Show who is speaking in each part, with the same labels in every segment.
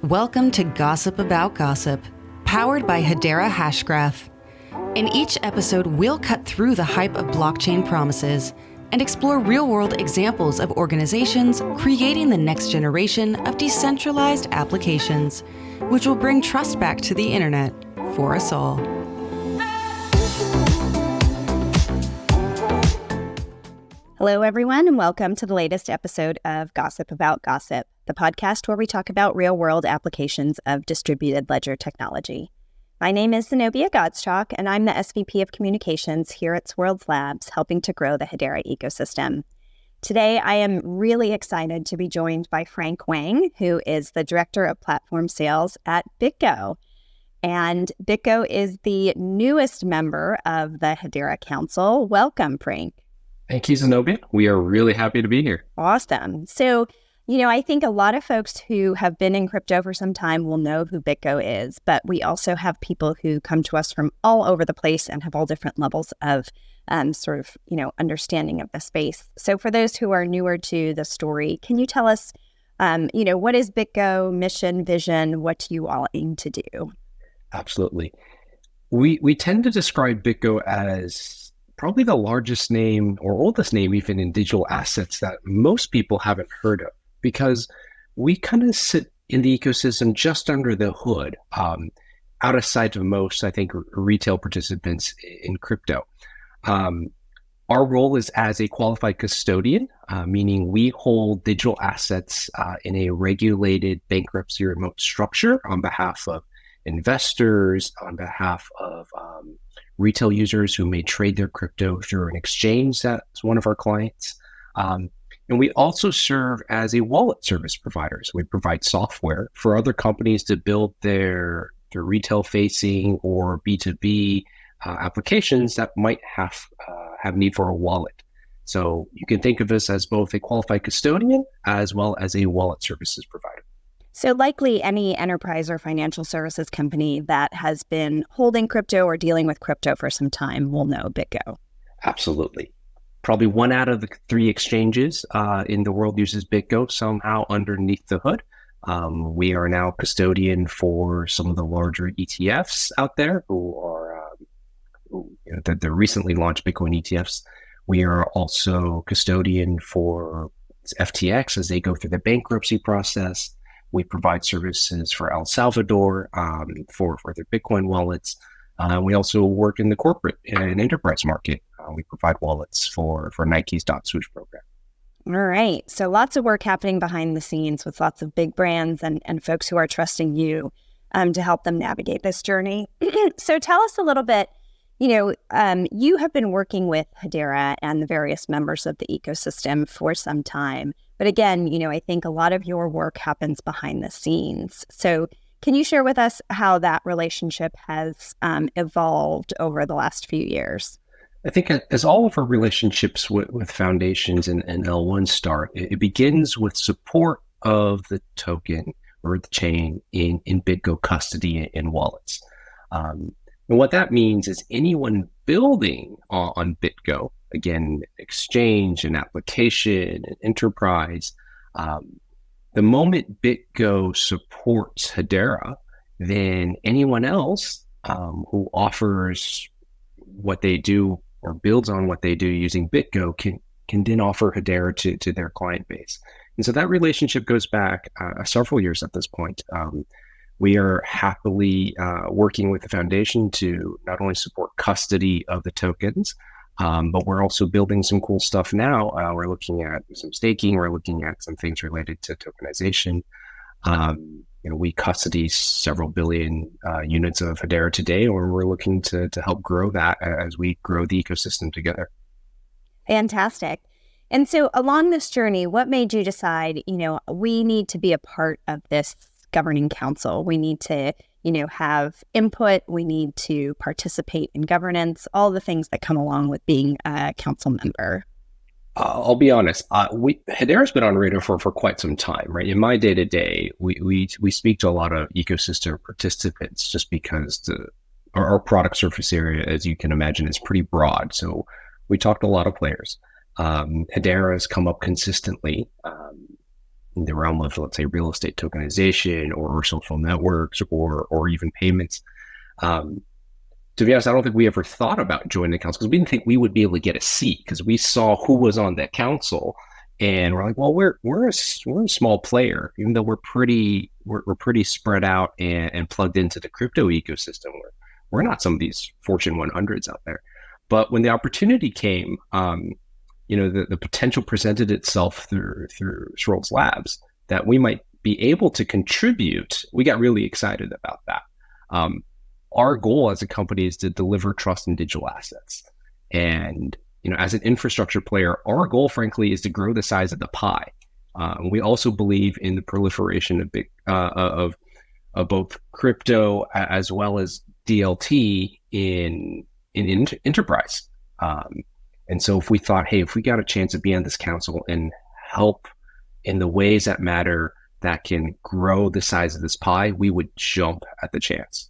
Speaker 1: Welcome to Gossip About Gossip, powered by Hedera Hashgraph. In each episode, we'll cut through the hype of blockchain promises and explore real-world examples of organizations creating the next generation of decentralized applications, which will bring trust back to the internet for us all.
Speaker 2: Hello, everyone, and welcome to the latest episode of Gossip About Gossip, the podcast where we talk about real-world applications of distributed ledger technology. My name is Zenobia Godschalk, and I'm the SVP of Communications here at Swirlds Labs, helping to grow the Hedera ecosystem. Today, I am really excited to be joined by Frank Wang, who is the Director of Platform Sales at BitGo. And BitGo is the newest member of the Hedera Council. Welcome, Frank.
Speaker 3: Thank you, Zenobia. We are really happy to be here.
Speaker 2: Awesome. So, I think a lot of folks who have been in crypto for some time will know who BitGo is, but we also have people who come to us from all over the place and have all different levels of understanding of the space. So for those who are newer to the story, can you tell us, what is BitGo, mission, vision? What do you all aim to do?
Speaker 3: Absolutely. We tend to describe BitGo as probably the largest name or oldest name even in digital assets that most people haven't heard of, because we kind of sit in the ecosystem just under the hood, out of sight of most, I think, retail participants in crypto. Our role is as a qualified custodian, meaning we hold digital assets in a regulated bankruptcy remote structure on behalf of investors, on behalf of retail users who may trade their crypto through an exchange that's one of our clients. And we also serve as a wallet service provider. So we provide software for other companies to build their retail-facing or B2B applications that might have need for a wallet. So you can think of us as both a qualified custodian as well as a wallet services provider.
Speaker 2: So likely any enterprise or financial services company that has been holding crypto or dealing with crypto for some time will know BitGo.
Speaker 3: Absolutely. Probably one out of the three exchanges in the world uses BitGo somehow underneath the hood. We are now custodian for some of the larger ETFs out there who are the recently launched Bitcoin ETFs. We are also custodian for FTX as they go through the bankruptcy process. We provide services for El Salvador for their Bitcoin wallets. We also work in the corporate and enterprise market. We provide wallets for Nike's .swoosh program.
Speaker 2: All right. So lots of work happening behind the scenes with lots of big brands and folks who are trusting you to help them navigate this journey. So tell us a little bit, you have been working with Hedera and the various members of the ecosystem for some time. But again, I think a lot of your work happens behind the scenes. So can you share with us how that relationship has evolved over the last few years?
Speaker 3: I think as all of our relationships with foundations and L1 start, it begins with support of the token or the chain in BitGo custody and wallets. And what that means is anyone building on BitGo, again, exchange and application and enterprise, the moment BitGo supports Hedera, then anyone else who offers what they do or builds on what they do using BitGo can then offer Hedera to their client base. And so that relationship goes back several years at this point. We are happily working with the foundation to not only support custody of the tokens, but we're also building some cool stuff now. We're looking at some staking. We're looking at some things related to tokenization. We custody several billion units of Hedera today, or we're looking to help grow that as we grow the ecosystem together.
Speaker 2: Fantastic. And so along this journey, what made you decide, we need to be a part of this governing council? We need to, have input. We need to participate in governance, all the things that come along with being a council member.
Speaker 3: I'll be honest. Hedera's been on radar for quite some time, right? In my day-to-day, we speak to a lot of ecosystem participants just because our product surface area, as you can imagine, is pretty broad. So we talk to a lot of players. Hedera has come up consistently. in the realm of, let's say, real estate tokenization or social networks or even payments. To be honest, I don't think we ever thought about joining the council because we didn't think we would be able to get a seat because we saw who was on that council, and we're like, well, we're a small player, even though we're pretty spread out and plugged into the crypto ecosystem. We're not some of these Fortune 100s out there. But when the opportunity came, the potential presented itself through Schroll's Labs that we might be able to contribute. We got really excited about that. Our goal as a company is to deliver trust in digital assets. And, as an infrastructure player, our goal, frankly, is to grow the size of the pie. We also believe in the proliferation of both crypto as well as DLT in enterprise. And so if we thought, hey, if we got a chance to be on this council and help in the ways that matter that can grow the size of this pie, we would jump at the chance.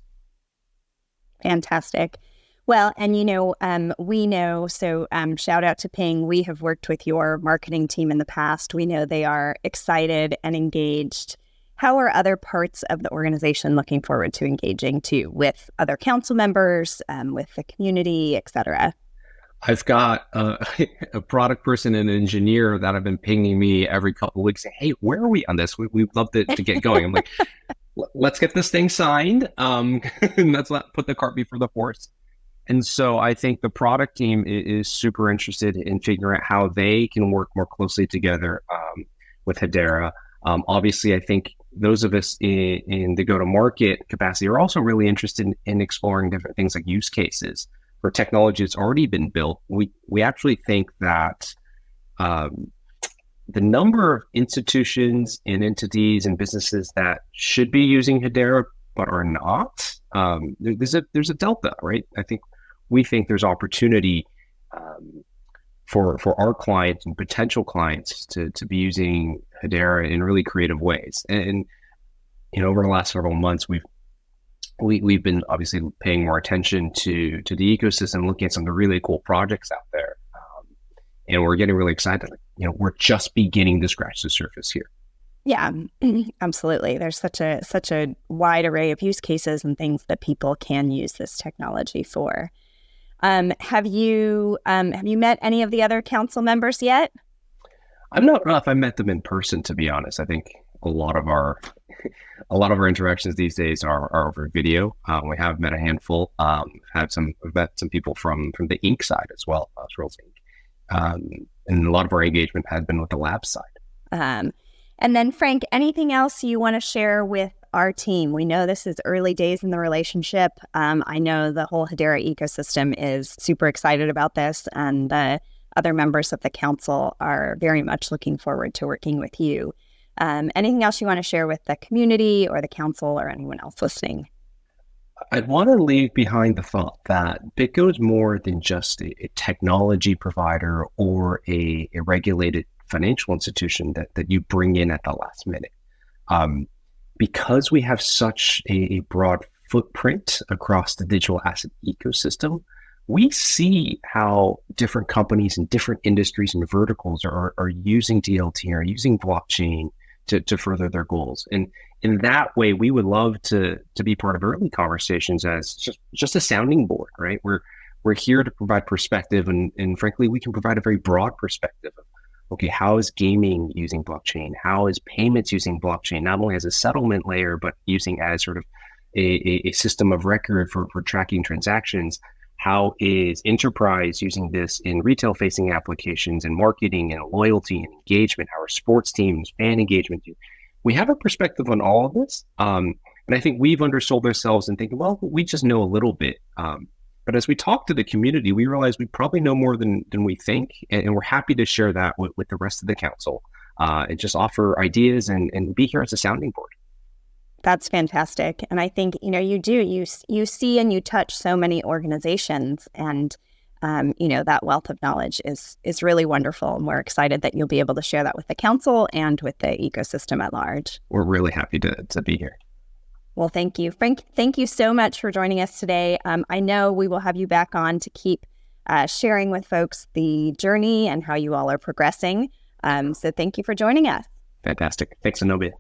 Speaker 2: Fantastic. Well, and we know, so shout out to Ping. We have worked with your marketing team in the past. We know they are excited and engaged. How are other parts of the organization looking forward to engaging too with other council members, with the community, et cetera?
Speaker 3: I've got a product person and an engineer that have been pinging me every couple of weeks saying, hey, where are we on this? We'd love to get going. I'm like, let's get this thing signed. Let's not put the cart before the horse. And so I think the product team is super interested in figuring out how they can work more closely together with Hedera. Obviously, I think those of us in the go-to-market capacity are also really interested in exploring different things like use cases for technology that's already been built. We actually think that the number of institutions and entities and businesses that should be using Hedera but are not, there's a delta, right? We think there's opportunity for our clients and potential clients to be using Hedera in really creative ways. And over the last several months, we've been obviously paying more attention to the ecosystem, looking at some of the really cool projects out there, and we're getting really excited. We're just beginning to scratch the surface here.
Speaker 2: Yeah, absolutely. There's such a wide array of use cases and things that people can use this technology for. Have you met any of the other council members yet?
Speaker 3: I'm not sure if I met them in person, to be honest. I think a lot of our interactions these days are over video. We have met a handful. We've met some people from the Inc. side as well, Schroll's Inc. And a lot of our engagement has been with the lab side.
Speaker 2: And then Frank, anything else you want to share with our team? We know this is early days in the relationship. I know the whole Hedera ecosystem is super excited about this, and the other members of the council are very much looking forward to working with you. Anything else you want to share with the community or the council or anyone else listening?
Speaker 3: I'd want to leave behind the thought that BitGo is more than just a technology provider or a regulated financial institution that you bring in at the last minute. Because we have such a broad footprint across the digital asset ecosystem, we see how different companies in different industries and verticals are using DLT or using blockchain to further their goals. And in that way, we would love to be part of early conversations as just a sounding board, right? We're here to provide perspective, and frankly, we can provide a very broad perspective of, okay, how is gaming using blockchain? How is payments using blockchain, not only as a settlement layer, but using as sort of a system of record for tracking transactions? How is enterprise using this in retail-facing applications and marketing and loyalty and engagement? How are sports teams, fan engagement? We have a perspective on all of this. And I think we've undersold ourselves and thinking, well, we just know a little bit. But as we talk to the community, we realize we probably know more than we think. And we're happy to share that with the rest of the council and just offer ideas and be here as a sounding board.
Speaker 2: That's fantastic. And I think, you see and you touch so many organizations, and, that wealth of knowledge is really wonderful. And we're excited that you'll be able to share that with the council and with the ecosystem at large.
Speaker 3: We're really happy to be here.
Speaker 2: Well, thank you. Frank, thank you so much for joining us today. I know we will have you back on to keep sharing with folks the journey and how you all are progressing. So thank you for joining us.
Speaker 3: Fantastic. Thanks, Zenobia.